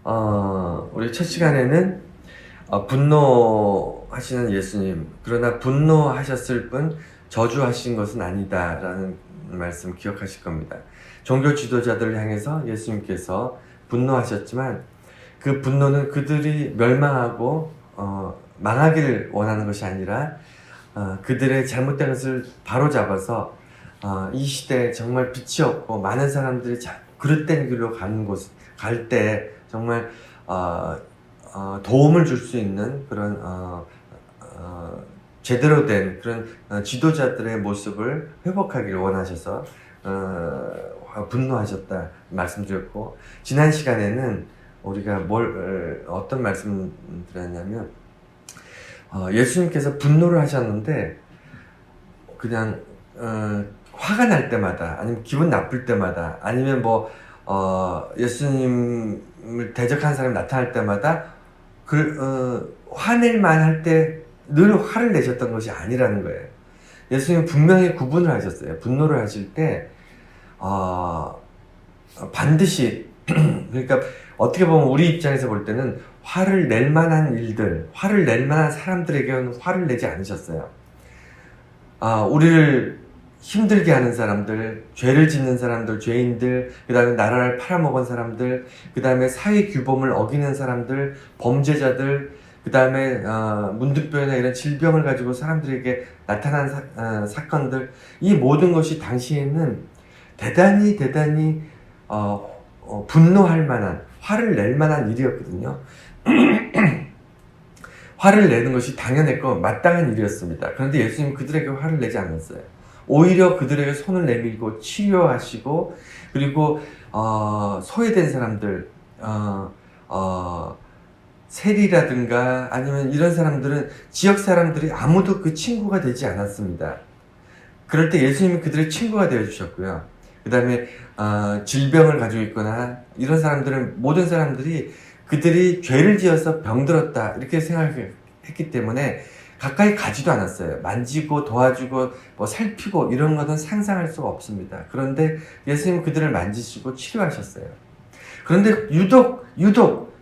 우리 첫 시간에는 분노하시는 예수님, 그러나 분노하셨을 뿐 저주하신 것은 아니다라는 말씀 기억하실 겁니다. 종교 지도자들을 향해서 예수님께서 분노하셨지만 그 분노는 그들이 멸망하고 망하기를 원하는 것이 아니라 그들의 잘못된 것을 바로잡아서 이 시대에 정말 빛이 없고 많은 사람들이 그릇된 길로 갈 때 정말 도움을 줄 수 있는 그런 제대로 된 그런 지도자들의 모습을 회복하기를 원하셔서 분노하셨다 말씀드렸고, 지난 시간에는 우리가 어떤 말씀 드렸냐면 예수님께서 분노를 하셨는데 그냥 화가 날 때마다, 아니면 기분 나쁠 때마다, 아니면 예수님을 대적하는 사람이 나타날 때마다 화낼만 할 때 늘 화를 내셨던 것이 아니라는 거예요. 예수님은 분명히 구분을 하셨어요. 분노를 하실 때 반드시 그러니까 어떻게 보면 우리 입장에서 볼 때는 화를 낼 만한 일들, 화를 낼 만한 사람들에게는 화를 내지 않으셨어요. 우리를 힘들게 하는 사람들, 죄를 짓는 사람들, 죄인들, 그 다음에 나라를 팔아먹은 사람들, 그 다음에 사회 규범을 어기는 사람들, 범죄자들, 그 다음에 문득병이나 이런 질병을 가지고 사람들에게 나타난 사건들, 이 모든 것이 당시에는 대단히 분노할 만한, 화를 낼 만한 일이었거든요. 화를 내는 것이 당연했고 마땅한 일이었습니다. 그런데 예수님은 그들에게 화를 내지 않았어요. 오히려 그들에게 손을 내밀고 치료하시고, 그리고 소외된 사람들, 세리라든가 아니면 이런 사람들은 지역 사람들이 아무도 그 친구가 되지 않았습니다. 그럴 때 예수님이 그들의 친구가 되어 주셨고요. 그 다음에 질병을 가지고 있거나 이런 사람들은, 모든 사람들이 그들이 죄를 지어서 병들었다 이렇게 생각했기 때문에 가까이 가지도 않았어요. 만지고 도와주고 살피고 이런 것은 상상할 수가 없습니다. 그런데 예수님은 그들을 만지시고 치료하셨어요. 그런데 유독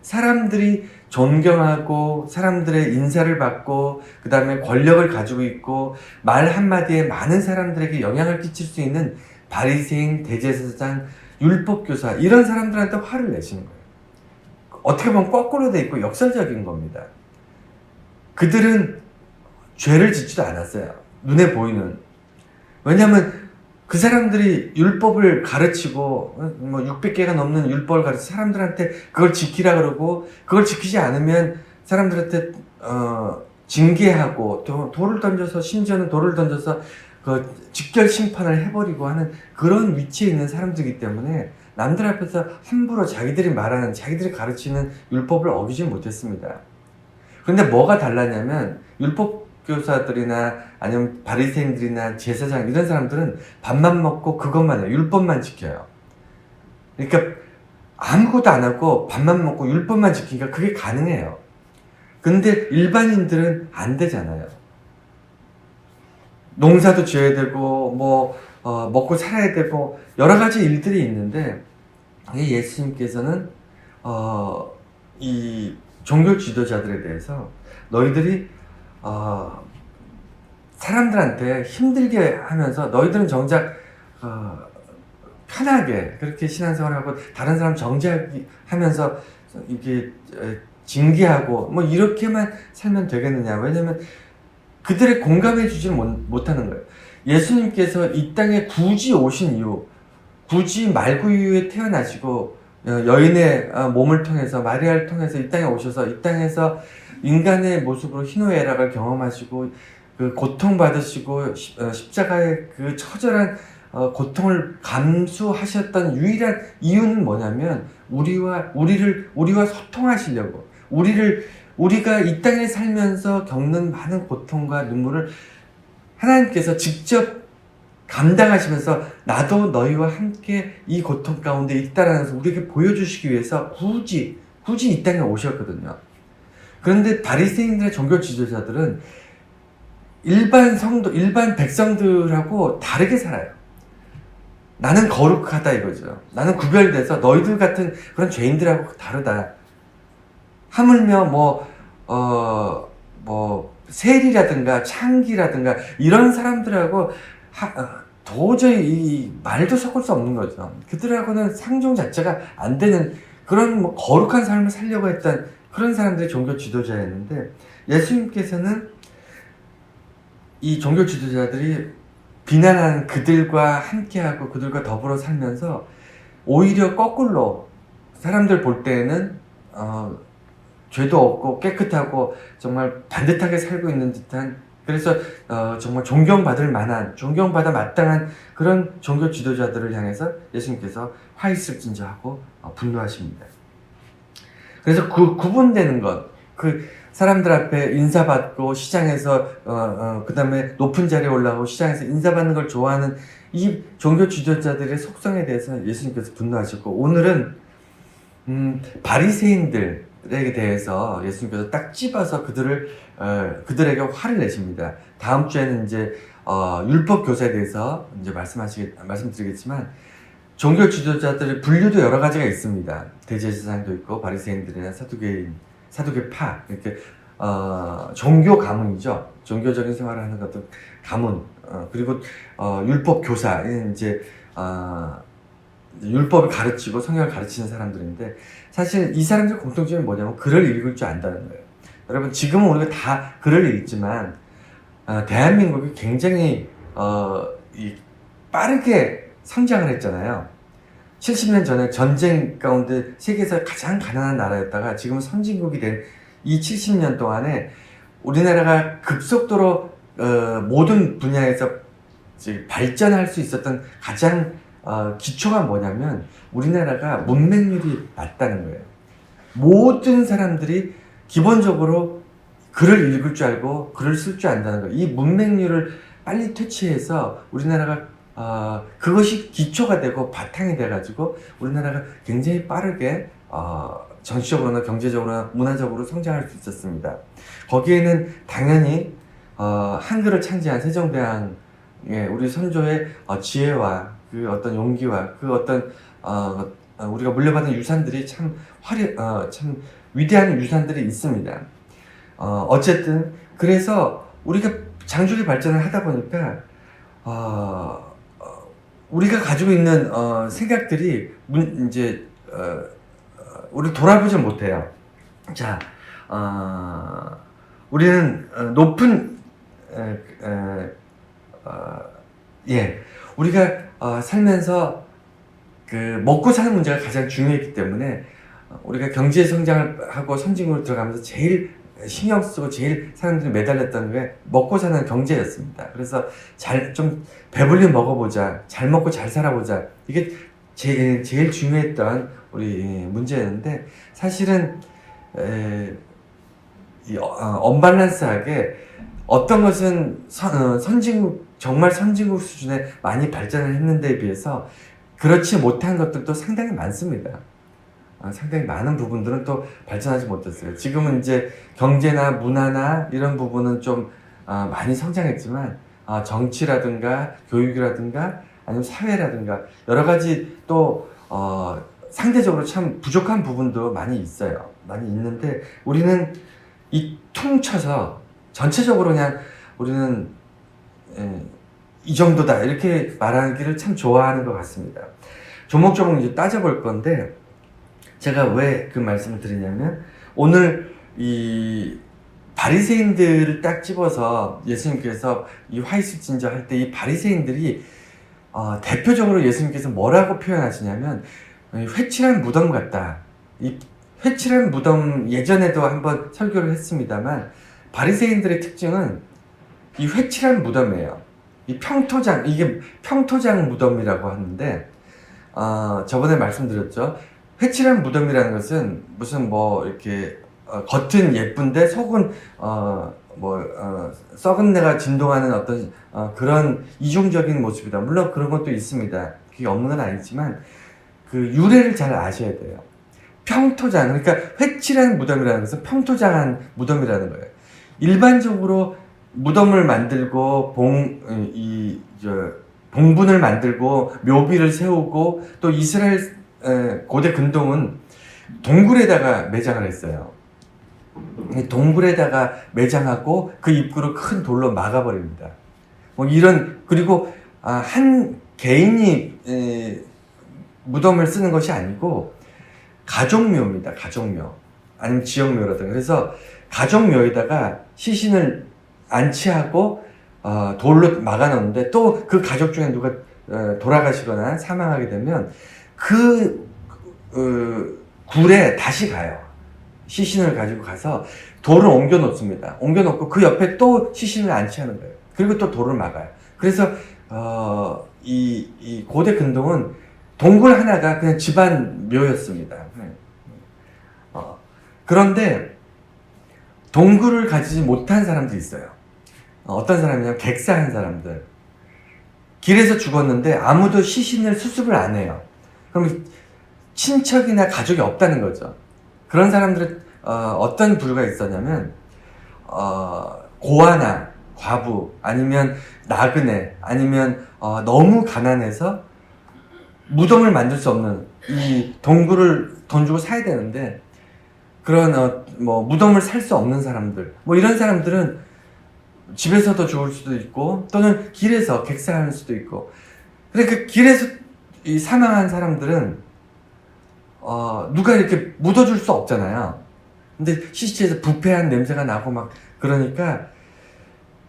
사람들이 존경하고 사람들의 인사를 받고 그 다음에 권력을 가지고 있고 말 한마디에 많은 사람들에게 영향을 끼칠 수 있는 바리새인, 대제사장, 율법교사, 이런 사람들한테 화를 내시는 거예요. 어떻게 보면 거꾸로 돼 있고 역설적인 겁니다. 그들은 죄를 짓지도 않았어요. 눈에 보이는. 왜냐하면 그 사람들이 율법을 가르치고 600개가 넘는 율법을 가르쳐 사람들한테 그걸 지키라 그러고, 그걸 지키지 않으면 사람들한테 징계하고 돌을 던져서, 심지어는 돌을 던져서 그 직결 심판을 해버리고 하는 그런 위치에 있는 사람들이기 때문에 남들 앞에서 함부로 자기들이 말하는, 자기들이 가르치는 율법을 어기지 못했습니다. 그런데 뭐가 달랐냐면 율법교사들이나 아니면 바리새인들이나 제사장, 이런 사람들은 밥만 먹고 그것만 해요. 율법만 지켜요. 그러니까 아무것도 안 하고 밥만 먹고 율법만 지키니까 그게 가능해요. 근데 일반인들은 안 되잖아요. 농사도 지어야 되고 먹고 살아야 되고 여러 가지 일들이 있는데, 예수님께서는 이 종교 지도자들에 대해서 너희들이 사람들한테 힘들게 하면서 너희들은 정작 편하게 그렇게 신앙생활하고 다른 사람 정죄하면서 이렇게 징계하고 이렇게만 살면 되겠느냐. 왜냐면 그들의 공감해 주지 못하는 거예요. 예수님께서 이 땅에 굳이 오신 이유, 굳이 말구유에 태어나시고 여인의 몸을 통해서, 마리아를 통해서 이 땅에 오셔서 이 땅에서 인간의 모습으로 희노애락을 경험하시고 그 고통받으시고 십자가의 그 처절한 고통을 감수하셨던 유일한 이유는 뭐냐면 우리와 소통하시려고, 우리가 이 땅에 살면서 겪는 많은 고통과 눈물을 하나님께서 직접 감당하시면서 나도 너희와 함께 이 고통 가운데 있다라는 것을 우리에게 보여주시기 위해서 굳이 이 땅에 오셨거든요. 그런데 바리새인들의 종교 지도자들은 일반 백성들하고 다르게 살아요. 나는 거룩하다 이거죠. 나는 구별돼서 너희들 같은 그런 죄인들하고 다르다. 하물며 세리라든가 창기라든가 이런 사람들하고 도저히 이 말도 섞을 수 없는 거죠. 그들하고는 상종 자체가 안 되는 그런 거룩한 삶을 살려고 했던 그런 사람들이 종교 지도자였는데, 예수님께서는 이 종교 지도자들이 비난하는 그들과 함께하고 그들과 더불어 살면서 오히려 거꾸로 사람들 볼 때에는 죄도 없고 깨끗하고 정말 반듯하게 살고 있는 듯한, 그래서 정말 존경받을 만한, 존경받아 마땅한 그런 종교 지도자들을 향해서 예수님께서 화 있을 진저하고 분노하십니다. 그래서 구분되는 것, 그 사람들 앞에 인사받고 시장에서 그 다음에 높은 자리에 올라가고 시장에서 인사받는 걸 좋아하는 이 종교 지도자들의 속성에 대해서 예수님께서 분노하셨고, 오늘은 바리새인들에 대해서 예수님께서 딱 집어서 그들에게 화를 내십니다. 다음 주에는 이제 율법 교사에 대해서 이제 말씀드리겠지만, 종교 지도자들의 분류도 여러 가지가 있습니다. 대제사장도 있고 바리새인들이나 사두개파, 이렇게 종교 가문이죠. 종교적인 생활을 하는 것도 가문, 그리고 율법 교사는 이제 율법을 가르치고 성경을 가르치는 사람들인데, 사실 이 사람들 공통점이 뭐냐면 글을 읽을 줄 안다는 거예요. 여러분, 지금은 우리가 다 글을 읽지만 대한민국이 굉장히 빠르게 성장을 했잖아요. 70년 전에 전쟁 가운데 세계에서 가장 가난한 나라였다가 지금 선진국이 된 이 70년 동안에 우리나라가 급속도로 모든 분야에서 발전할 수 있었던 가장 기초가 뭐냐면, 우리나라가 문맹률이 낮다는 거예요. 모든 사람들이 기본적으로 글을 읽을 줄 알고 글을 쓸 줄 안다는 거예요. 이 문맹률을 빨리 퇴치해서 우리나라가 그것이 기초가 되고 바탕이 돼가지고 우리나라가 굉장히 빠르게 정치적으로나 경제적으로나 문화적으로 성장할 수 있었습니다. 거기에는 당연히 한글을 창제한 세종대왕의 우리 선조의 지혜와 그 어떤 용기와 그 어떤 우리가 물려받은 유산들이 참 위대한 유산들이 있습니다. 어쨌든 그래서 우리가 장족의 발전을 하다 보니까 우리가 가지고 있는 생각들이 이제 우리 돌아보지 못해요. 자, 우리는 높은 우리가 살면서 그 먹고 사는 문제가 가장 중요했기 때문에 우리가 경제 성장을 하고 선진국으로 들어가면서 제일 신경 쓰고 제일 사람들이 매달렸던 게 먹고 사는 경제였습니다. 그래서 좀 배불리 먹어보자, 잘 먹고 잘 살아보자, 이게 제일 중요했던 우리 문제였는데, 사실은 언밸런스하게 어떤 것은 정말 선진국 수준에 많이 발전을 했는데 비해서 그렇지 못한 것들도 상당히 많습니다. 상당히 많은 부분들은 또 발전하지 못했어요. 지금은 이제 경제나 문화나 이런 부분은 좀 많이 성장했지만 정치라든가 교육이라든가 아니면 사회라든가 여러 가지 또 상대적으로 참 부족한 부분도 많이 있어요. 많이 있는데 우리는 이 퉁쳐서 전체적으로 그냥 우리는 이 정도다 이렇게 말하기를 참 좋아하는 것 같습니다. 조목조목 이제 따져볼 건데, 제가 왜 그 말씀을 드리냐면, 오늘 이 바리새인들을 딱 집어서 예수님께서 이 화이슬진저 할 때 이 바리새인들이 대표적으로 예수님께서 뭐라고 표현하시냐면 회칠한 무덤 같다. 이 회칠한 무덤, 예전에도 한번 설교를 했습니다만 바리새인들의 특징은 이 회칠한 무덤이에요. 이 이게 평토장 무덤이라고 하는데, 저번에 말씀드렸죠. 회칠한 무덤이라는 것은 무슨 이렇게 겉은 예쁜데 속은 썩은 내가 진동하는 어떤 그런 이중적인 모습이다. 물론 그런 것도 있습니다. 그게 없는 건 아니지만 그 유래를 잘 아셔야 돼요. 평토장, 그러니까 회칠한 무덤이라는 것은 평토장한 무덤이라는 거예요. 일반적으로 무덤을 만들고 봉분을 만들고 묘비를 세우고 또 이스라엘 고대 근동은 동굴에다가 매장을 했어요. 동굴에다가 매장하고 그 입구를 큰 돌로 막아버립니다. 뭐 이런, 그리고 한 개인이 무덤을 쓰는 것이 아니고 가족묘입니다. 가족묘 아니면 지역묘라든가. 그래서 가족묘에다가 시신을 안치하고 돌로 막아놓는데, 또 그 가족 중에 누가 돌아가시거나 사망하게 되면 그 굴에 다시 가요. 시신을 가지고 가서 돌을 옮겨 놓습니다. 옮겨 놓고 그 옆에 또 시신을 안치하는 거예요. 그리고 또 돌을 막아요. 그래서 이 고대 근동은 동굴 하나가 그냥 집안 묘였습니다. 그런데 동굴을 가지지 못한 사람들이 있어요. 어떤 사람이냐면 객사한 사람들. 길에서 죽었는데 아무도 시신을 수습을 안 해요. 그럼 친척이나 가족이 없다는 거죠. 그런 사람들은 어떤 부류가 있었냐면 고아나 과부, 아니면 나그네, 아니면 너무 가난해서 무덤을 만들 수 없는, 이 동굴을 돈 주고 사야 되는데 그런 뭐 무덤을 살 수 없는 사람들, 뭐 이런 사람들은 집에서도 죽을 수도 있고 또는 길에서 객사할 수도 있고. 그러니까 길에서 이 사망한 사람들은 누가 이렇게 묻어줄 수 없잖아요. 근데 시체에서 부패한 냄새가 나고 막 그러니까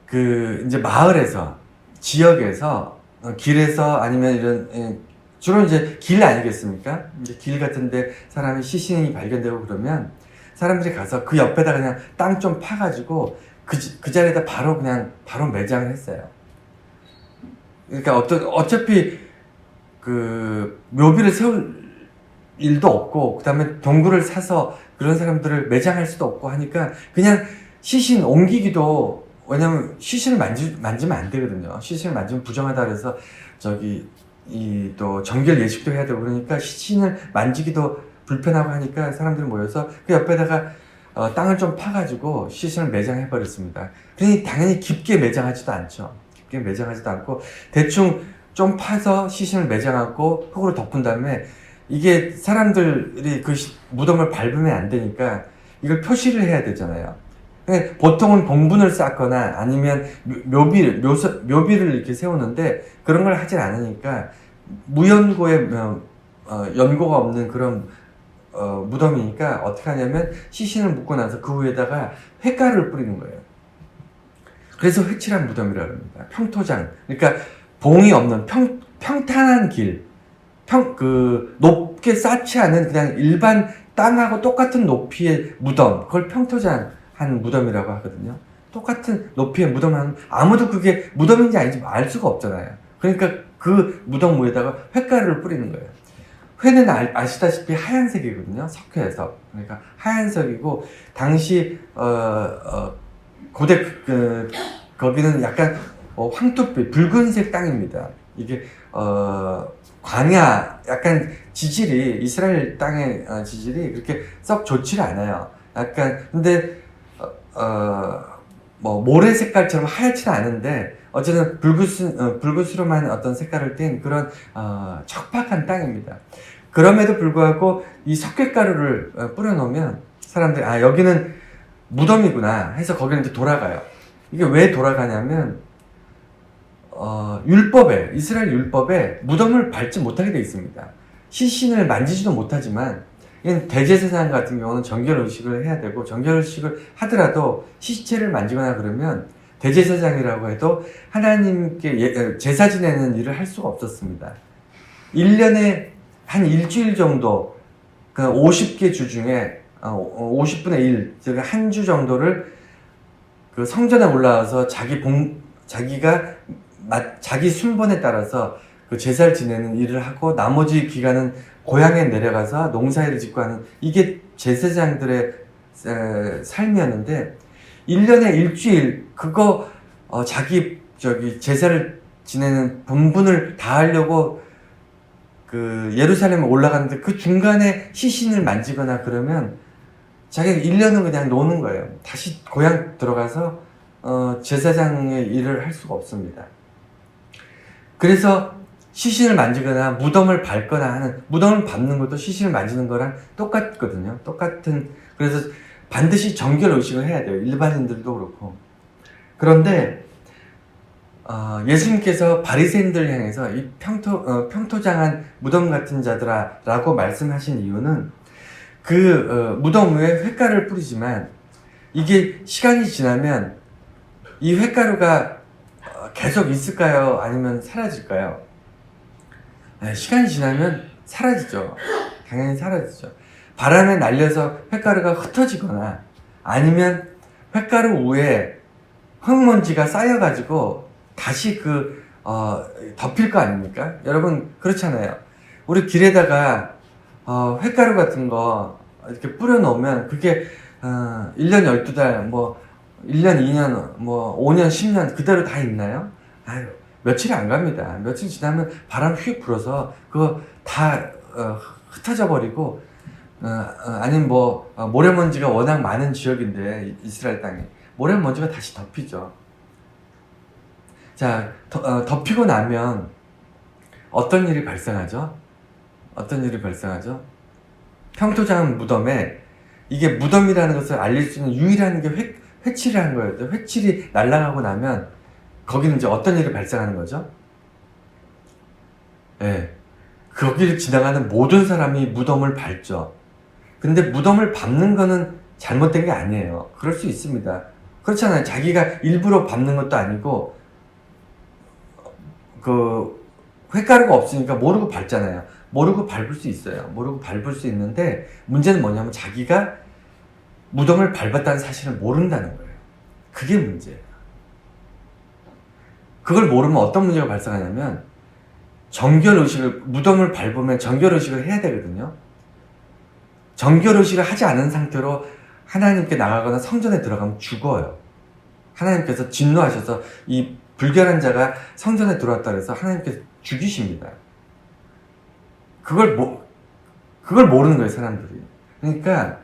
그 이제 마을에서, 지역에서, 길에서, 아니면 이런 주로 이제 길 아니겠습니까? 이제 길 같은데 사람이 시신이 발견되고 그러면 사람들이 가서 그 옆에다 그냥 땅 좀 파가지고 그 자리에다 바로 매장을 했어요. 그러니까 어차피 그 묘비를 세울 일도 없고, 그 다음에 동굴을 사서 그런 사람들을 매장할 수도 없고 하니까 그냥 시신 옮기기도, 왜냐면 시신을 만지면 안 되거든요. 시신을 만지면 부정하다 그래서 또 정결 예식도 해야 되고 그러니까 시신을 만지기도 불편하고 하니까 사람들이 모여서 그 옆에다가 땅을 좀 파가지고 시신을 매장해 버렸습니다. 그러니 당연히 깊게 매장하지도 않죠. 깊게 매장하지도 않고 대충 좀 파서 시신을 매장하고 흙으로 덮은 다음에, 이게 사람들이 그 무덤을 밟으면 안 되니까 이걸 표시를 해야 되잖아요. 보통은 봉분을 쌓거나 아니면 묘비를 이렇게 세우는데 그런 걸 하진 않으니까 무연고에 연고가 없는 그런 무덤이니까 어떻게 하냐면 시신을 묻고 나서 그 위에다가 횟가루를 뿌리는 거예요. 그래서 회칠한 무덤이라고 합니다. 평토장. 그러니까 봉이 없는 평탄한 길. 높게 쌓지 않은 그냥 일반 땅하고 똑같은 높이의 무덤. 그걸 평토장한 무덤이라고 하거든요. 똑같은 높이의 무덤은 아무도 그게 무덤인지 아닌지 알 수가 없잖아요. 그러니까 그 무덤 위에다가 횟가루를 뿌리는 거예요. 회는 아시다시피 하얀색이거든요. 석회에서. 그러니까 하얀색이고, 당시 고대 거기는 약간 황토빛 붉은색 땅입니다. 이게 광야, 약간 지질이, 이스라엘 땅의 지질이 그렇게 썩 좋지를 않아요. 약간, 근데 뭐 모래 색깔처럼 하얗지는 않은데 어쨌든 붉은스름한 어떤 색깔을 띤 그런 척박한 땅입니다. 그럼에도 불구하고 이 석회가루를 뿌려놓으면 사람들이 여기는 무덤이구나 해서 거기는 이제 돌아가요. 이게 왜 돌아가냐면 이스라엘 율법에 무덤을 밟지 못하게 되어 있습니다. 시신을 만지지도 못하지만, 대제사장 같은 경우는 정결의식을 해야 되고, 정결의식을 하더라도 시체를 만지거나 그러면 대제사장이라고 해도 하나님께 제사 지내는 일을 할 수가 없었습니다. 1년에 한 일주일 정도, 그 50개 주 중에 50분의 1, 즉 한 주 정도를 그 성전에 올라와서 자기 순번에 따라서 그 제사를 지내는 일을 하고, 나머지 기간은 고향에 내려가서 농사일을 짓고 하는, 이게 제사장들의 삶이었는데, 1년에 일주일 그거 자기 제사를 지내는 본분을 다하려고 그 예루살렘에 올라갔는데 그 중간에 시신을 만지거나 그러면 자기가 1년은 그냥 노는 거예요. 다시 고향 들어가서 제사장의 일을 할 수가 없습니다. 그래서 시신을 만지거나 무덤을 밟거나 하는, 무덤을 밟는 것도 시신을 만지는 거랑 똑같거든요. 그래서 반드시 정결의식을 해야 돼요. 일반인들도 그렇고. 그런데 예수님께서 바리새인들을 향해서 이 평토장한 무덤 같은 자들아 라고 말씀하신 이유는 그 무덤 위에 횟가루를 뿌리지만 이게 시간이 지나면 이 횟가루가 계속 있을까요? 아니면 사라질까요? 네, 시간이 지나면 사라지죠. 당연히 사라지죠. 바람에 날려서 횟가루가 흩어지거나 아니면 횟가루 위에 흙먼지가 쌓여가지고 다시 덮일 거 아닙니까? 여러분, 그렇잖아요. 우리 길에다가, 횟가루 같은 거 이렇게 뿌려놓으면 그게, 1년 12달, 1년, 2년, 5년, 10년 그대로 다 있나요? 아유, 며칠이 안 갑니다. 며칠 지나면 바람 휙 불어서 그거 다, 흩어져 버리고, 아니면 모래먼지가 워낙 많은 지역인데, 이스라엘 땅에. 모래먼지가 다시 덮이죠. 자, 덮이고 나면 어떤 일이 발생하죠? 어떤 일이 발생하죠? 평토장 무덤에 이게 무덤이라는 것을 알릴 수 있는 유일한 게 회칠이라는 거예요. 회칠이 날아가고 나면 거기는 이제 어떤 일이 발생하는 거죠? 예. 거기를 지나가는 모든 사람이 무덤을 밟죠. 근데 무덤을 밟는 거는 잘못된 게 아니에요. 그럴 수 있습니다. 그렇잖아요. 자기가 일부러 밟는 것도 아니고 횟가루가 없으니까 모르고 밟잖아요. 모르고 밟을 수 있어요. 모르고 밟을 수 있는데 문제는 뭐냐면 자기가 무덤을 밟았다는 사실을 모른다는 거예요. 그게 문제예요. 그걸 모르면 어떤 문제가 발생하냐면 무덤을 밟으면 정결의식을 해야 되거든요. 정결의식을 하지 않은 상태로 하나님께 나가거나 성전에 들어가면 죽어요. 하나님께서 진노하셔서 이 불결한 자가 성전에 들어왔다 그래서 하나님께서 죽이십니다. 그걸 모르는 거예요, 사람들이. 그러니까,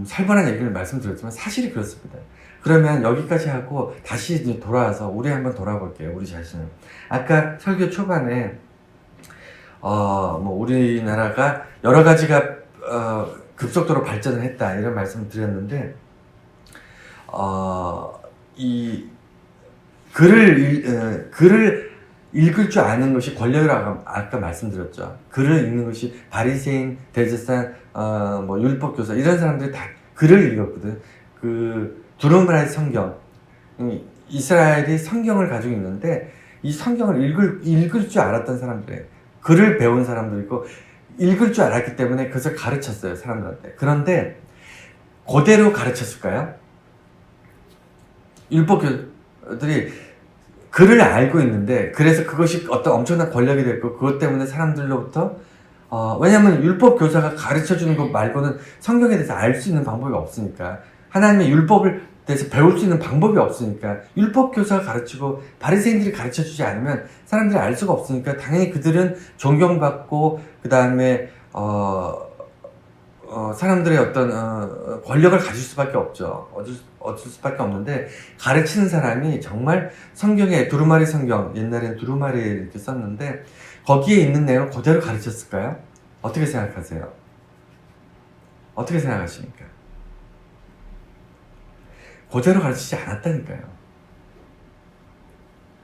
살벌한 얘기를 말씀드렸지만 사실이 그렇습니다. 그러면 여기까지 하고 다시 이제 돌아와서 우리 한번 돌아볼게요, 우리 자신을. 아까 설교 초반에, 우리나라가 여러 가지가, 급속도로 발전을 했다, 이런 말씀을 드렸는데, 이 글을 읽을 줄 아는 것이 권력이라고 아까 말씀드렸죠. 글을 읽는 것이 바리새인, 대제사장, 율법교사 이런 사람들이 다 글을 읽었거든. 두루마리 성경, 이스라엘이 성경을 가지고 있는데 이 성경을 읽을 줄 알았던 사람들이에요. 글을 배운 사람들이고 읽을 줄 알았기 때문에 그것을 가르쳤어요, 사람들한테. 그런데 그대로 가르쳤을까요? 율법교들이 글을 알고 있는데 그래서 그것이 어떤 엄청난 권력이 됐고 그것 때문에 사람들로부터 왜냐하면 율법교사가 가르쳐주는 것 말고는 성경에 대해서 알 수 있는 방법이 없으니까 하나님의 율법을 대해서 배울 수 있는 방법이 없으니까 율법교사가 가르치고 바리새인들이 가르쳐주지 않으면 사람들이 알 수가 없으니까 당연히 그들은 존경받고 그 다음에 사람들의 어떤 권력을 가질 수밖에 없죠. 얻을 수밖에 없는데 가르치는 사람이 정말 성경에 두루마리 성경, 옛날엔 두루마리 이렇게 썼는데 거기에 있는 내용 그대로 가르쳤을까요? 어떻게 생각하세요? 어떻게 생각하십니까? 그대로 가르치지 않았다니까요.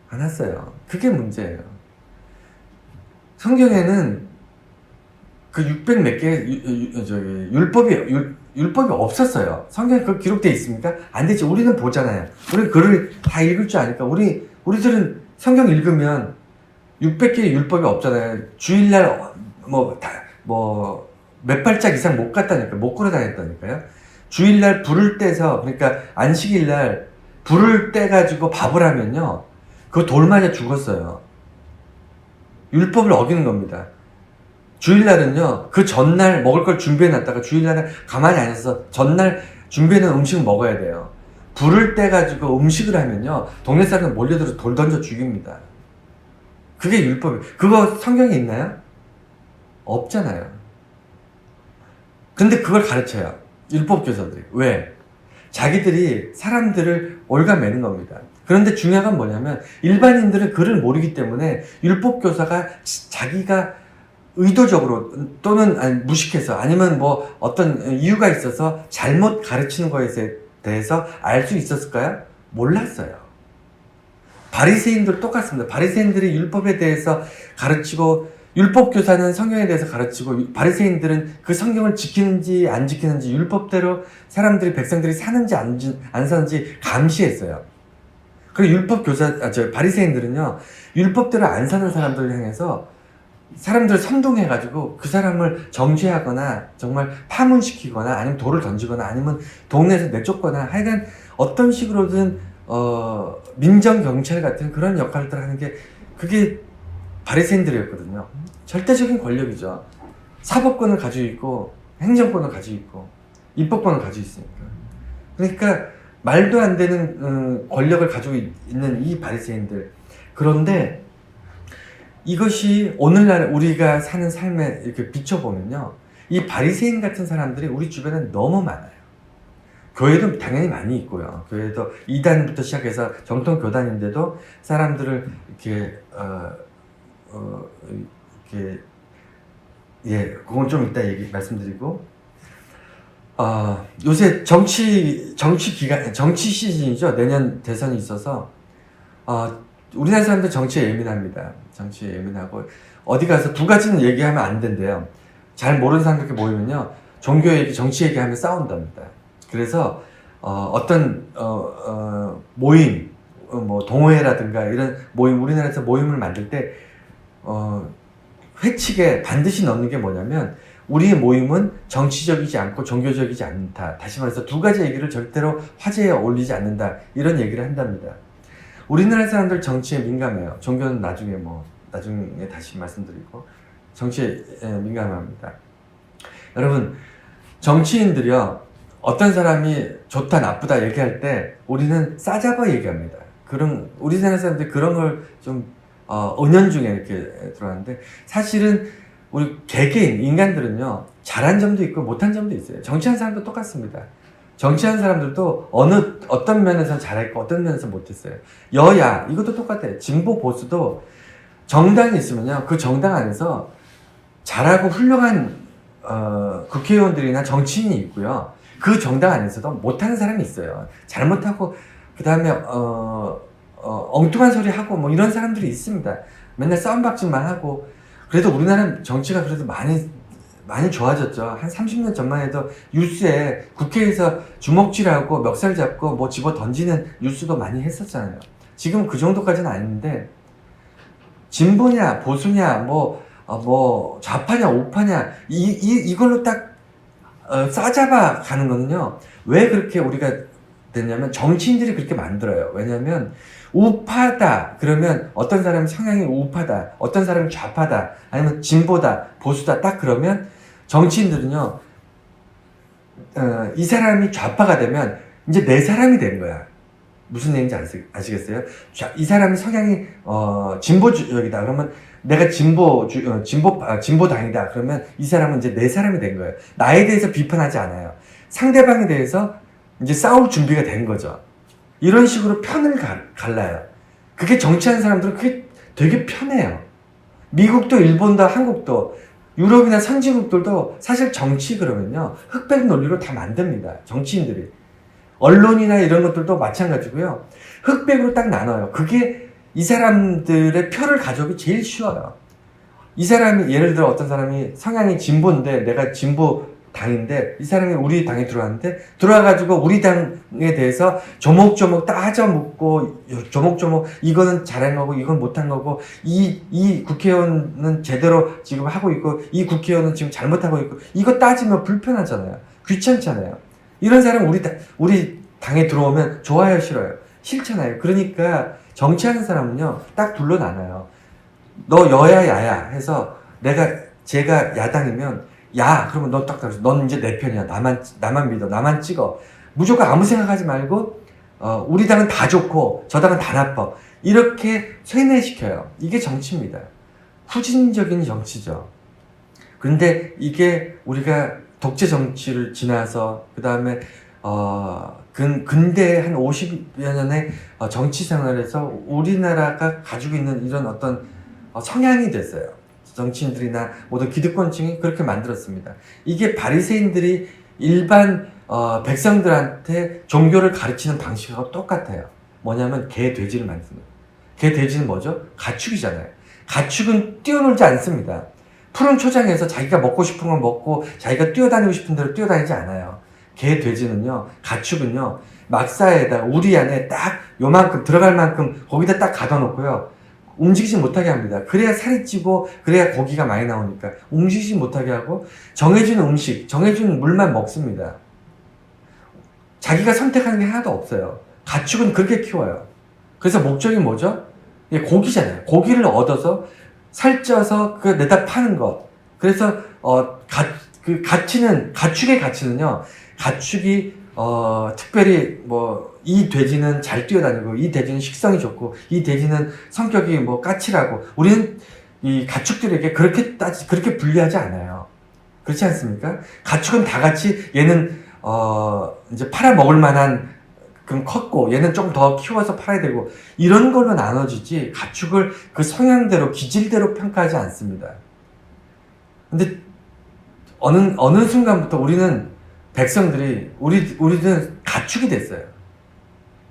안 왔어요. 그게 문제예요. 성경에는 그 600 몇 개 율법이 없었어요. 성경에 그거 기록되어 있습니까? 안 되지. 우리는 보잖아요. 우리는 글을 다 읽을 줄 아니까 우리들은 성경 읽으면 600개의 율법이 없잖아요. 주일날 몇 발짝 이상 못 갔다니까, 못 걸어 다녔다니까요. 주일날 불을 떼서, 그러니까 안식일날 불을 떼가지고 밥을 하면요, 그거 돌 맞아 죽었어요. 율법을 어기는 겁니다. 주일날은요, 그 전날 먹을 걸 준비해놨다가 주일날은 가만히 안 있어서 전날 준비해놓은 음식을 먹어야 돼요. 불을 떼가지고 음식을 하면요, 동네 사람들 몰려들어서 돌 던져 죽입니다. 그게 율법이에요. 그거 성경에 있나요? 없잖아요. 근데 그걸 가르쳐요. 율법교사들이. 왜? 자기들이 사람들을 올가매는 겁니다. 그런데 중요한 건 뭐냐면 일반인들은 글을 모르기 때문에 율법교사가 자기가 의도적으로 또는 아니, 무식해서 아니면 뭐 어떤 이유가 있어서 잘못 가르치는 거에 대해서 알 수 있었을까요? 몰랐어요. 바리새인들 똑같습니다. 바리새인들이 율법에 대해서 가르치고 율법 교사는 성경에 대해서 가르치고 바리새인들은 그 성경을 지키는지 안 지키는지 율법대로 사람들이 백성들이 사는지 안 사는지 감시했어요. 그리고 율법 교사 바리새인들은요 율법대로 안 사는 사람들을 향해서 사람들을 선동해가지고 그 사람을 정죄하거나 정말 파문시키거나 아니면 돌을 던지거나 아니면 동네에서 내쫓거나 하여간 어떤 식으로든 민정경찰 같은 그런 역할을 하는 게 그게 바리새인들이었거든요. 절대적인 권력이죠. 사법권을 가지고 있고 행정권을 가지고 있고 입법권을 가지고 있으니까. 그러니까 말도 안 되는 권력을 가지고 있는 이 바리새인들. 그런데 이것이 오늘날 우리가 사는 삶에 이렇게 비춰보면요. 이 바리새인 같은 사람들이 우리 주변에 너무 많아요. 교회도 당연히 많이 있고요. 교회도 2단부터 시작해서 정통 교단인데도 사람들을 이렇게 이렇게 그건 좀 이따 말씀드리고 요새 정치 시즌이죠. 내년 대선이 있어서 우리나라 사람들 정치에 예민합니다. 정치에 예민하고 어디 가서 두 가지는 얘기하면 안 된대요. 잘 모르는 사람들 이렇게 모이면요. 종교 얘기, 정치 얘기하면 싸운답니다. 그래서 어떤 모임, 뭐 동호회라든가 이런 모임, 우리나라에서 모임을 만들 때 회칙에 반드시 넣는 게 뭐냐면 우리의 모임은 정치적이지 않고 종교적이지 않다. 다시 말해서 두 가지 얘기를 절대로 화제에 올리지 않는다. 이런 얘기를 한답니다. 우리나라 사람들 정치에 민감해요. 종교는 나중에 다시 말씀드리고 정치에 민감합니다. 여러분 정치인들이요 어떤 사람이 좋다 나쁘다 얘기할 때 우리는 싸잡아 얘기합니다. 우리나라 사람들이 그런 걸 좀 은연중에 이렇게 들어왔는데 사실은 우리 개개인 인간들은요 잘한 점도 있고 못한 점도 있어요. 정치하는 사람도 똑같습니다. 정치하는 사람들도 어떤 면에서 잘했고 어떤 면에서 못했어요. 여야 이것도 똑같아요. 진보 보수도 정당이 있으면요 그 정당 안에서 잘하고 훌륭한 국회의원들이나 정치인이 있고요. 그 정당 안에서도 못하는 사람이 있어요. 잘못하고 그 다음에 엉뚱한 소리 하고 뭐 이런 사람들이 있습니다. 맨날 싸움박질만 하고. 그래도 우리나라 정치가 그래도 많이 좋아졌죠. 한 30년 전만 해도 뉴스에 국회에서 주먹질하고 멱살 잡고 뭐 집어 던지는 뉴스도 많이 했었잖아요. 지금 그 정도까지는 아닌데 진보냐 보수냐 뭐 좌파냐 우파냐 이걸로 딱 싸잡아 가는 거는요. 왜 그렇게 우리가 됐냐면 정치인들이 그렇게 만들어요. 왜냐면 우파다 그러면 어떤 사람이 성향이 우파다 어떤 사람이 좌파다 아니면 진보다 보수다 딱 그러면 정치인들은요 이 사람이 좌파가 되면 이제 내 사람이 된 거야. 무슨 얘기인지 아시겠어요? 이 사람이 성향이 진보적이다 그러면 내가 진보당이다 그러면 이 사람은 이제 내 사람이 된 거예요. 나에 대해서 비판하지 않아요. 상대방에 대해서 이제 싸울 준비가 된 거죠. 이런 식으로 편을 갈라요. 그게 정치하는 사람들은 그게 되게 편해요. 미국도 일본도 한국도 유럽이나 선진국들도 사실 정치 그러면요 흑백 논리로 다 만듭니다. 정치인들이. 언론이나 이런 것들도 마찬가지고요. 흑백으로 딱 나눠요. 그게 이 사람들의 표를 가져오기 제일 쉬워요. 이 사람이 예를 들어 어떤 사람이 성향이 진보인데 내가 진보 당인데 이 사람이 우리 당에 들어왔는데 들어와가지고 우리 당에 대해서 조목조목 따져 묻고 조목조목 이거는 잘한 거고 이건 못한 거고 이 국회의원은 제대로 지금 하고 있고 이 국회의원은 지금 잘못하고 있고 이거 따지면 불편하잖아요. 귀찮잖아요. 이런 사람 우리 당에 들어오면 좋아요 싫어요? 싫잖아요. 그러니까 정치하는 사람은요 딱 둘로 나눠요. 너 여야 야야 해서 제가 야당이면 야 그러면 너 딱 따라서 넌 이제 내 편이야. 나만 믿어. 나만 찍어. 무조건 아무 생각하지 말고 우리 당은 다 좋고 저 당은 다 나빠. 이렇게 쇠뇌시켜요. 이게 정치입니다. 후진적인 정치죠. 근데 이게 우리가 독재 정치를 지나서 그 다음에 근대 한 50여 년의 정치 생활에서 우리나라가 가지고 있는 이런 어떤 성향이 됐어요. 정치인들이나 모든 기득권층이 그렇게 만들었습니다. 이게 바리새인들이 일반 백성들한테 종교를 가르치는 방식하고 똑같아요. 뭐냐면 개, 돼지를 만드는 거예요. 개, 돼지는 뭐죠? 가축이잖아요. 가축은 뛰어놀지 않습니다. 푸른 초장에서 자기가 먹고 싶은 걸 먹고 자기가 뛰어다니고 싶은 대로 뛰어다니지 않아요. 개, 돼지는요, 가축은요, 막사에다 우리 안에 딱 요만큼 들어갈 만큼 거기다 딱 가둬놓고요, 움직이지 못하게 합니다. 그래야 살이 찌고 그래야 고기가 많이 나오니까 움직이지 못하게 하고 정해진 음식, 정해진 물만 먹습니다. 자기가 선택하는 게 하나도 없어요. 가축은 그렇게 키워요. 그래서 목적이 뭐죠? 고기잖아요. 고기를 얻어서 살쪄서 그 내다 파는 것. 그래서 가축의 가치는요, 가축이 특별히 이 돼지는 잘 뛰어다니고, 이 돼지는 식성이 좋고, 이 돼지는 성격이 까칠하고, 우리는 이 가축들에게 그렇게 분리하지 않아요. 그렇지 않습니까? 가축은 다 같이 얘는 이제 팔아먹을 만한 그럼 컸고, 얘는 좀 더 키워서 팔아야 되고, 이런 걸로 나눠지지, 가축을 그 성향대로, 기질대로 평가하지 않습니다. 근데, 어느 순간부터 우리는, 백성들이, 우리는 가축이 됐어요.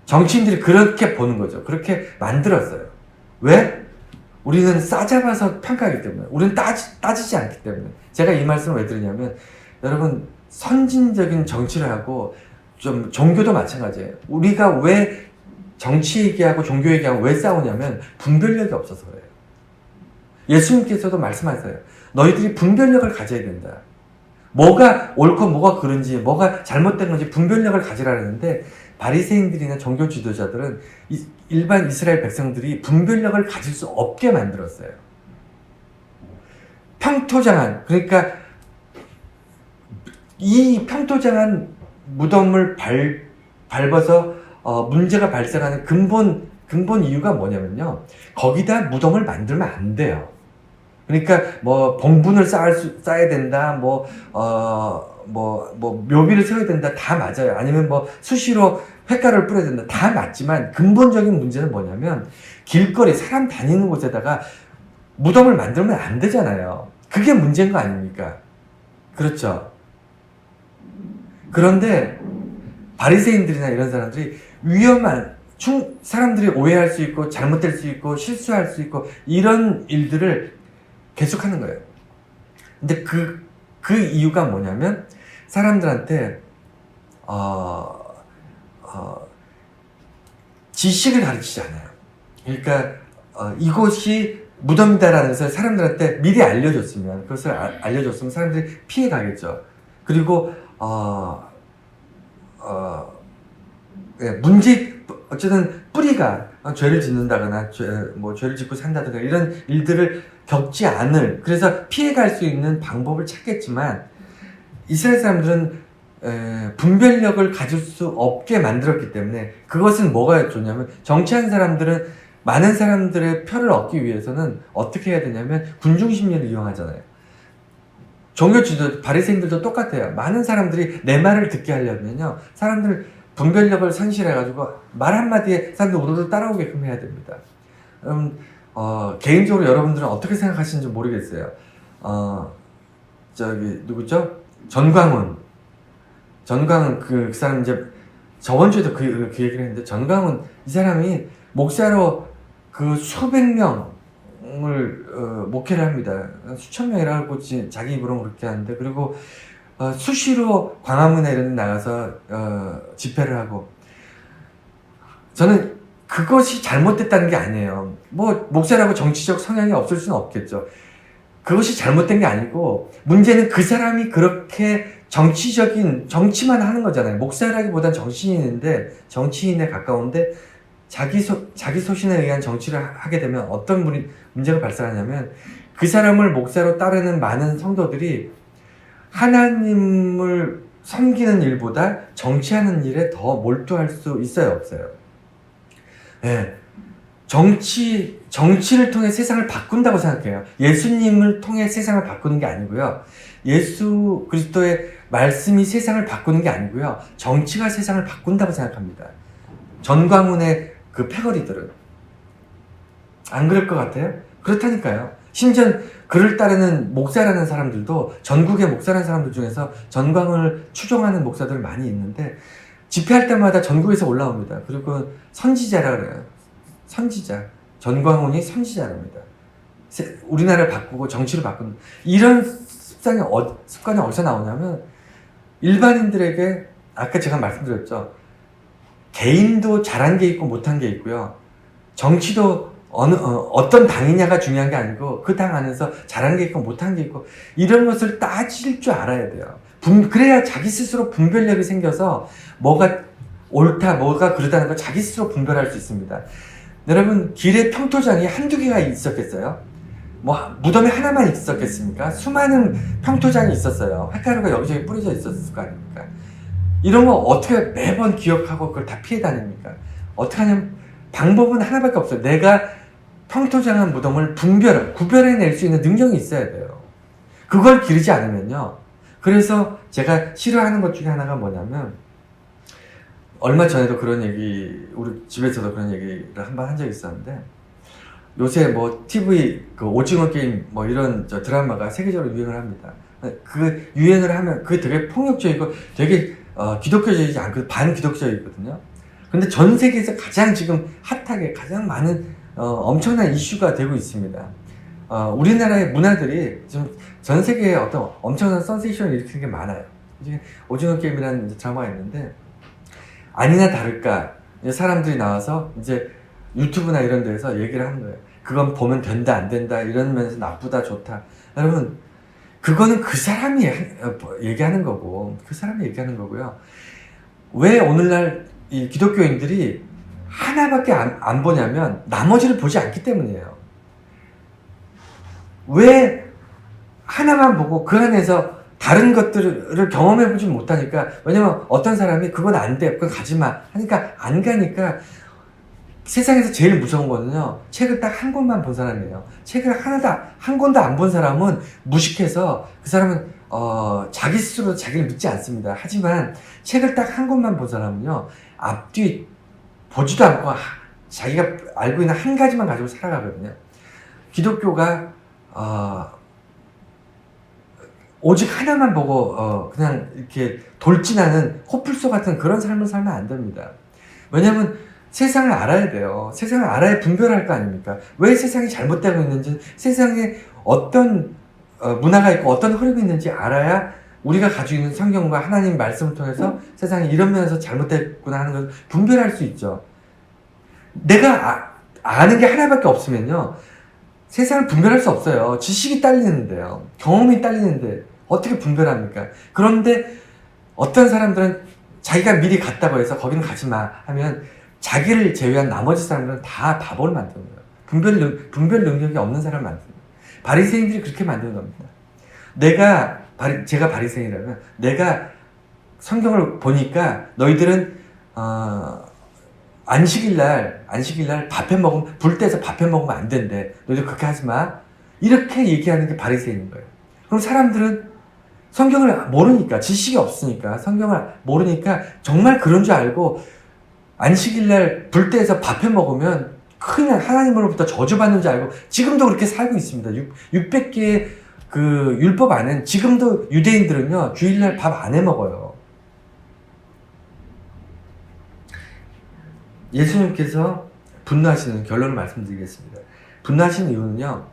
정치인들이 그렇게 보는 거죠. 그렇게 만들었어요. 왜? 우리는 싸잡아서 평가하기 때문에. 우리는 따지지 않기 때문에. 제가 이 말씀을 왜 드리냐면, 여러분, 선진적인 정치를 하고, 좀 종교도 마찬가지예요. 우리가 왜 정치 얘기하고 종교 얘기하고 왜 싸우냐면 분별력이 없어서 그래요. 예수님께서도 말씀하세요. 너희들이 분별력을 가져야 된다. 뭐가 옳고 뭐가 그른지, 뭐가 잘못된 건지 분별력을 가지라 했는데, 바리새인들이나 종교 지도자들은 일반 이스라엘 백성들이 분별력을 가질 수 없게 만들었어요. 평토장한, 그러니까 이 평토장한 무덤을 밟아서 문제가 발생하는 근본 이유가 뭐냐면요, 거기다 무덤을 만들면 안 돼요. 그러니까 봉분을 쌓아야 된다, 묘비를 세워야 된다, 다 맞아요. 아니면 수시로 횟가루를 뿌려야 된다, 다 맞지만 근본적인 문제는 뭐냐면, 길거리 사람 다니는 곳에다가 무덤을 만들면 안 되잖아요. 그게 문제인 거 아닙니까? 그렇죠. 그런데 바리새인들이나 이런 사람들이 위험한, 사람들이 오해할 수 있고 잘못될 수 있고 실수할 수 있고 이런 일들을 계속하는 거예요. 근데 그 이유가 뭐냐면, 사람들한테 지식을 가르치지 않아요. 그러니까 이곳이 무덤이다라는 것을 사람들한테 미리 알려줬으면, 그것을 알려줬으면 사람들이 피해 가겠죠. 그리고 어쨌든 뿌리가 죄를 짓는다거나 죄를 짓고 산다든가 이런 일들을 겪지 않을, 그래서 피해갈 수 있는 방법을 찾겠지만, 이스라엘 사람들은 분별력을 가질 수 없게 만들었기 때문에, 그것은 뭐가 좋냐면, 정치한 사람들은 많은 사람들의 표를 얻기 위해서는 어떻게 해야 되냐면 군중 심리를 이용하잖아요. 종교 지도 바리새인들도 똑같아요. 많은 사람들이 내 말을 듣게 하려면요, 사람들 분별력을 상실해가지고 말 한마디에 사람들 우르르 따라오게끔 해야 됩니다. 개인적으로 여러분들은 어떻게 생각하시는지 모르겠어요. 누구죠? 전광훈 그 사람 이제 저번 주에도 그 얘기를 했는데, 전광훈 이 사람이 목사로 그 수백 명을 목회를 합니다. 수천 명이라고 자기 입으로 그렇게 하는데, 그리고 수시로 광화문에 이런 데 나가서 집회를 하고, 저는 그것이 잘못됐다는 게 아니에요. 목사라고 정치적 성향이 없을 수는 없겠죠. 그것이 잘못된 게 아니고, 문제는 그 사람이 그렇게 정치만 하는 거잖아요. 목사라기보단 정치인에 가까운데, 자기 소신에 의한 정치를 하게 되면 어떤 문제가 발생하냐면, 그 사람을 목사로 따르는 많은 성도들이 하나님을 섬기는 일보다 정치하는 일에 더 몰두할 수 있어요, 없어요? 네. 정치를 통해 세상을 바꾼다고 생각해요. 예수님을 통해 세상을 바꾸는 게 아니고요. 예수 그리스도의 말씀이 세상을 바꾸는 게 아니고요. 정치가 세상을 바꾼다고 생각합니다. 전광훈의 그 패거리들은 안 그럴 것 같아요? 그렇다니까요. 심지어 그를 따르는 목사라는 사람들도 전국의 목사라는 사람들 중에서 전광을 추종하는 목사들 많이 있는데 집회할 때마다 전국에서 올라옵니다. 그리고 선지자라 그래요. 선지자. 전광훈이 선지자랍니다. 우리나라를 바꾸고 정치를 바꾸는 이런 습관이 어디서 나오냐면 일반인들에게 아까 제가 말씀드렸죠. 개인도 잘한 게 있고 못한 게 있고요. 정치도 어떤 당이냐가 중요한 게 아니고 그 당 안에서 잘한 게 있고 못한 게 있고 이런 것을 따질 줄 알아야 돼요. 그래야 자기 스스로 분별력이 생겨서 뭐가 옳다 뭐가 그르다는 걸 자기 스스로 분별할 수 있습니다. 여러분 길에 평토장이 한두 개가 있었겠어요? 뭐 무덤에 하나만 있었겠습니까? 수많은 평토장이 있었어요. 화가루가 여기저기 뿌려져 있었을 거 아닙니까? 이런 거 어떻게 매번 기억하고 그걸 다 피해 다닙니까? 어떻게 하냐면 방법은 하나밖에 없어요. 내가 평토장한 무덤을 구별해낼 수 있는 능력이 있어야 돼요. 그걸 기르지 않으면요. 그래서 제가 싫어하는 것 중에 하나가 뭐냐면 얼마 전에도 그런 얘기, 우리 집에서도 그런 얘기를 한번 한 적이 있었는데 요새 뭐 TV 그 오징어 게임 뭐 이런 드라마가 세계적으로 유행을 합니다. 그 유행을 하면 그게 되게 폭력적이고 되게 기독교적이지 않고 반기독교적이거든요. 근데 전 세계에서 가장 지금 핫하게 가장 많은 엄청난 이슈가 되고 있습니다. 우리나라의 문화들이 지금 전 세계에 어떤 엄청난 센세이션을 일으키는 게 많아요. 오징어 게임이라는 드라마가 있는데 아니나 다를까 사람들이 나와서 이제 유튜브나 이런 데에서 얘기를 하는 거예요. 그건 보면 된다 안 된다 이런 면에서 나쁘다 좋다. 여러분 그거는 그 사람이 얘기하는 거고 그 사람이 얘기하는 거고요. 왜 오늘날 이 기독교인들이 하나밖에 안 보냐면 나머지를 보지 않기 때문이에요. 왜 하나만 보고 그 안에서 다른 것들을 경험해보지 못하니까 왜냐면 어떤 사람이 그건 안 돼, 그건 가지마 하니까 안 가니까 세상에서 제일 무서운 거는요 책을 딱 한 권만 본 사람이에요. 책을 한 권도 안 본 사람은 무식해서 그 사람은 자기 스스로 자기를 믿지 않습니다. 하지만 책을 딱 한 권만 본 사람은요 앞뒤 보지도 않고 자기가 알고 있는 한 가지만 가지고 살아가거든요. 기독교가 오직 하나만 보고 그냥 이렇게 돌진하는 코뿔소 같은 그런 삶을 살면 안 됩니다. 왜냐면 세상을 알아야 돼요. 세상을 알아야 분별할 거 아닙니까? 왜 세상이 잘못되고 있는지, 세상에 어떤 문화가 있고 어떤 흐름이 있는지 알아야 우리가 가지고 있는 성경과 하나님 말씀을 통해서 세상이 이런 면에서 잘못됐구나 하는 걸 분별할 수 있죠. 내가 아는 게 하나밖에 없으면요 세상을 분별할 수 없어요. 지식이 딸리는데요. 경험이 딸리는데 어떻게 분별합니까? 그런데 어떤 사람들은 자기가 미리 갔다고 해서 거기는 가지 마 하면 자기를 제외한 나머지 사람들은 다 바보를 만드는 거예요. 분별 능력이 없는 사람을 만드는 거예요. 바리새인들이 그렇게 만드는 겁니다. 제가 바리새인이라면 내가 성경을 보니까 너희들은 안식일날 밥해 먹으면 불 떼서 밥해 먹으면 안 된대. 너희들 그렇게 하지 마. 이렇게 얘기하는 게 바리새인인 거예요. 그럼 사람들은 성경을 모르니까 지식이 없으니까 성경을 모르니까 정말 그런 줄 알고 안식일날 불 떼서 밥해 먹으면 큰일 하나님으로부터 저주받는 줄 알고 지금도 그렇게 살고 있습니다. 600개의 그 율법 안은 지금도 유대인들은요 주일날 밥 안 해 먹어요. 예수님께서 분노하시는 결론을 말씀드리겠습니다. 분노하시는 이유는요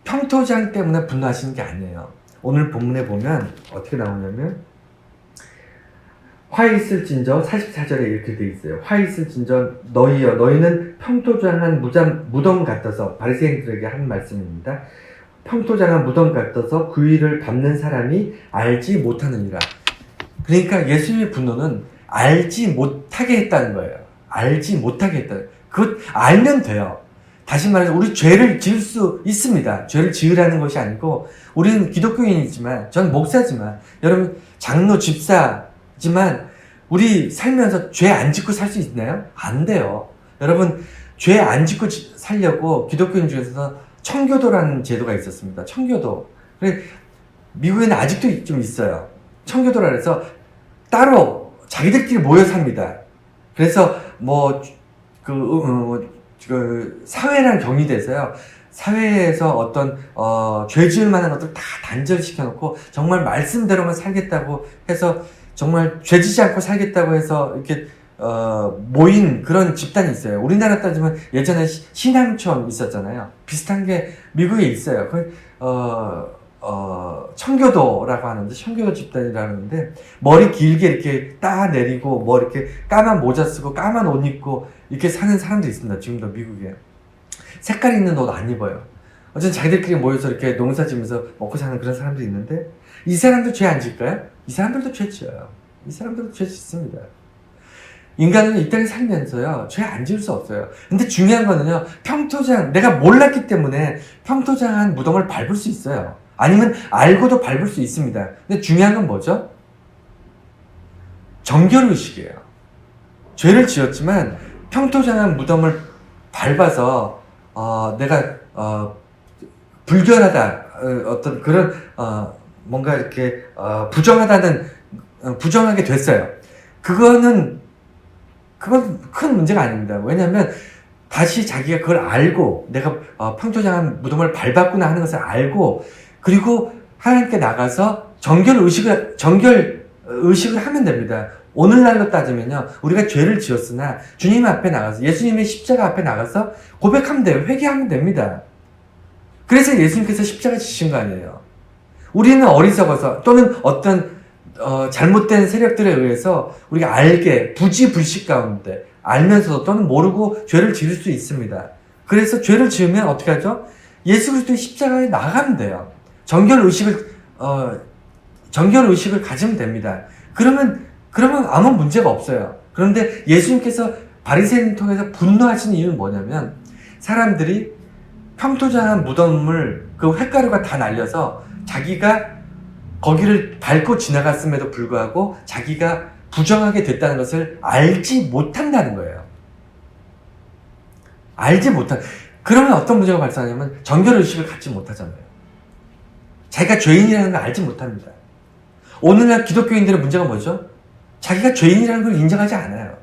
평토장 때문에 분노하시는 게 아니에요. 오늘 본문에 보면 어떻게 나오냐면 화 있을진저 44절에 이렇게 돼 있어요. 화 있을진저 너희여 너희는 평토장한 무덤 같아서 바리새인들에게 한 말씀입니다. 평토장한 무덤 같아서 그 일을 밟는 사람이 알지 못하느니라. 그러니까 예수님의 분노는 알지 못하게 했다는 거예요. 알지 못하게 했다. 그것 알면 돼요. 다시 말해서 우리 죄를 지을 수 있습니다. 죄를 지으라는 것이 아니고 우리는 기독교인이지만 전 목사지만 여러분 장로 집사지만 우리 살면서 죄 안 짓고 살 수 있나요? 안 돼요. 여러분 죄 안 짓고 살려고 기독교인 중에서 청교도라는 제도가 있었습니다. 청교도. 미국에는 아직도 좀 있어요. 청교도라 해서 따로 자기들끼리 모여 삽니다. 그래서 뭐 사회랑 경이 돼서요. 사회에서 어떤 죄 지을 만한 것들 다 단절시켜 놓고 정말 말씀대로만 살겠다고 해서 정말 죄지지 않고 살겠다고 해서 이렇게 모인 그런 집단이 있어요. 우리나라 따지면 예전에 신앙촌 있었잖아요. 비슷한 게 미국에 있어요. 청교도라고 하는데, 청교도 집단이라는데, 머리 길게 이렇게 따 내리고, 뭐 이렇게 까만 모자 쓰고, 까만 옷 입고, 이렇게 사는 사람들이 있습니다. 지금도 미국에. 색깔 있는 옷 안 입어요. 어쨌든 자기들끼리 모여서 이렇게 농사 지면서 먹고 사는 그런 사람들이 있는데, 이 사람들 죄 안 질까요? 이 사람들도 죄 지어요. 이 사람들도 죄 짓습니다. 인간은 이 땅에 살면서요, 죄 안 지을 수 없어요. 근데 중요한 거는요, 내가 몰랐기 때문에 평토장한 무덤을 밟을 수 있어요. 아니면 알고도 밟을 수 있습니다. 근데 중요한 건 뭐죠? 정결의식이에요. 죄를 지었지만 평토장한 무덤을 밟아서 내가 불결하다, 어떤 그런 뭔가 이렇게 부정하게 됐어요. 그건 큰 문제가 아닙니다. 왜냐하면 다시 자기가 그걸 알고, 내가 평토장한 무덤을 밟았구나 하는 것을 알고, 그리고 하나님께 나가서 정결 의식을 하면 됩니다. 오늘날로 따지면요, 우리가 죄를 지었으나 주님 앞에 나가서, 예수님의 십자가 앞에 나가서 고백하면 돼요. 회개하면 됩니다. 그래서 예수님께서 십자가 지신 거 아니에요. 우리는 어리석어서 또는 어떤 잘못된 세력들에 의해서 우리가 부지불식 가운데 알면서도 또는 모르고 죄를 지을 수 있습니다. 그래서 죄를 지으면 어떻게 하죠? 예수 그리스도의 십자가에 나가면 돼요. 정결 의식을 가지면 됩니다. 그러면 아무 문제가 없어요. 그런데 예수님께서 바리새인을 통해서 분노하신 이유는 뭐냐면, 사람들이 평토장한 무덤을 그 횟가루가 다 날려서 자기가 거기를 밟고 지나갔음에도 불구하고 자기가 부정하게 됐다는 것을 알지 못한다는 거예요. 그러면 어떤 문제가 발생하냐면 정결의식을 갖지 못하잖아요. 자기가 죄인이라는 걸 알지 못합니다. 오늘날 기독교인들의 문제가 뭐죠? 자기가 죄인이라는 걸 인정하지 않아요.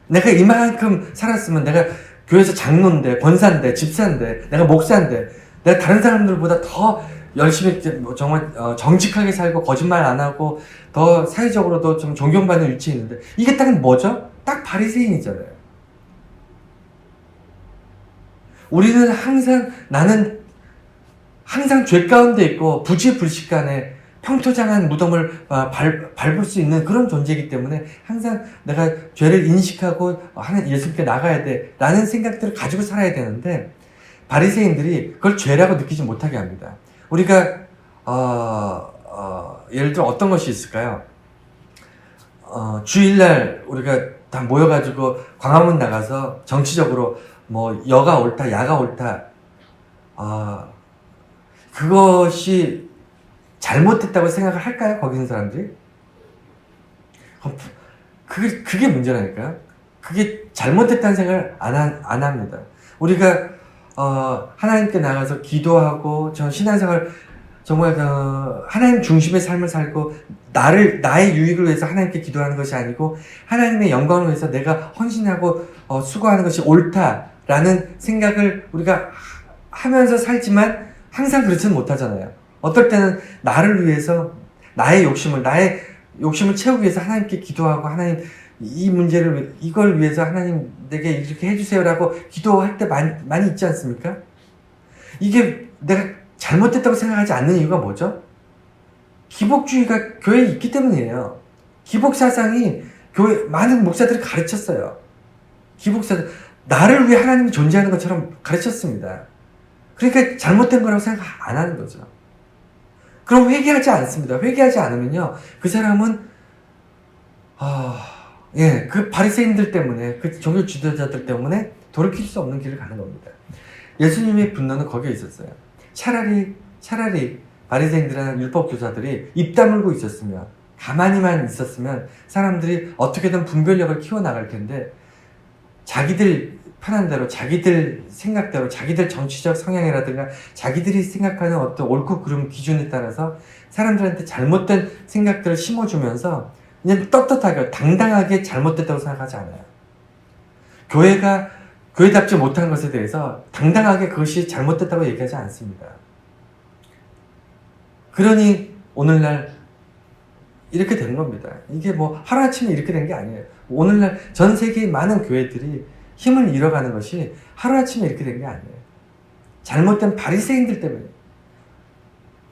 내가 이만큼 살았으면, 내가 교회에서 장로인데, 권사인데, 집사인데, 내가 목사인데, 내가 다른 사람들보다 더 열심히 정말 정직하게 살고 거짓말 안 하고 더 사회적으로도 좀 존경받는 위치에 있는데, 이게 딱 뭐죠? 딱 바리새인이잖아요. 나는 항상 죄 가운데 있고 부지불식간에 평토장한 무덤을 밟을 수 있는 그런 존재이기 때문에 항상 내가 죄를 인식하고 예수님께 나가야 돼 라는 생각들을 가지고 살아야 되는데, 바리새인들이 그걸 죄라고 느끼지 못하게 합니다. 우리가 예를 들어 어떤 것이 있을까요? 주일날 우리가 다 모여가지고 광화문 나가서 정치적으로 뭐 여가 옳다 야가 옳다, 그것이 잘못됐다고 생각을 할까요? 거기 있는 사람들이? 그게 문제라니까요. 그게 잘못됐다는 생각을 안 합니다. 우리가 하나님께 나가서 기도하고, 저 신앙생활 정말 하나님 중심의 삶을 살고, 나의 유익을 위해서 하나님께 기도하는 것이 아니고 하나님의 영광을 위해서 내가 헌신하고 수고하는 것이 옳다라는 생각을 우리가 하면서 살지만 항상 그렇지는 못하잖아요. 어떨 때는 나를 위해서 나의 욕심을 채우기 위해서 하나님께 기도하고, 하나님 이걸 위해서 하나님 내게 이렇게 해주세요라고 기도할 때 많이 있지 않습니까? 이게 내가 잘못됐다고 생각하지 않는 이유가 뭐죠? 기복주의가 교회에 있기 때문이에요. 기복사상이 많은 목사들이 가르쳤어요. 기복사들, 나를 위해 하나님이 존재하는 것처럼 가르쳤습니다. 그러니까 잘못된 거라고 생각 안 하는 거죠. 그럼 회개하지 않습니다. 회개하지 않으면요, 그 사람은 그 바리새인들 때문에, 그 종교 지도자들 때문에 돌이킬 수 없는 길을 가는 겁니다. 예수님의 분노는 거기에 있었어요. 차라리 바리새인들이나 율법 교사들이 입 다물고 있었으면, 가만히만 있었으면 사람들이 어떻게든 분별력을 키워나갈 텐데, 자기들 편한 대로, 자기들 생각대로, 자기들 정치적 성향이라든가 자기들이 생각하는 어떤 옳고 그름 기준에 따라서 사람들한테 잘못된 생각들을 심어주면서 그냥 떳떳하게 당당하게 잘못됐다고 생각하지 않아요. 교회가 교회답지 못한 것에 대해서 당당하게 그것이 잘못됐다고 얘기하지 않습니다. 그러니 오늘날 이렇게 된 겁니다. 이게 뭐 하루아침에 이렇게 된 게 아니에요. 오늘날 전 세계의 많은 교회들이 힘을 잃어가는 것이 하루아침에 이렇게 된 게 아니에요. 잘못된 바리새인들 때문에,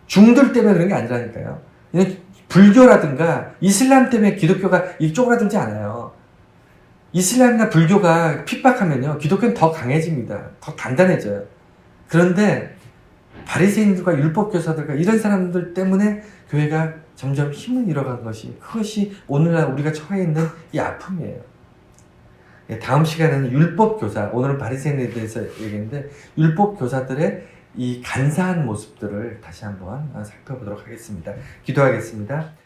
중들 때문에 그런 게 아니라니까요. 불교라든가 이슬람 때문에 기독교가 쪼그라들지 않아요. 이슬람이나 불교가 핍박하면요, 기독교는 더 강해집니다. 더 단단해져요. 그런데 바리새인들과 율법교사들과 이런 사람들 때문에 교회가 점점 힘을 잃어간 것이, 그것이 오늘날 우리가 처해 있는 이 아픔이에요. 다음 시간에는 율법교사, 오늘은 바리새인에 대해서 얘기했는데 율법교사들의 이 간사한 모습들을 다시 한번 살펴보도록 하겠습니다. 기도하겠습니다.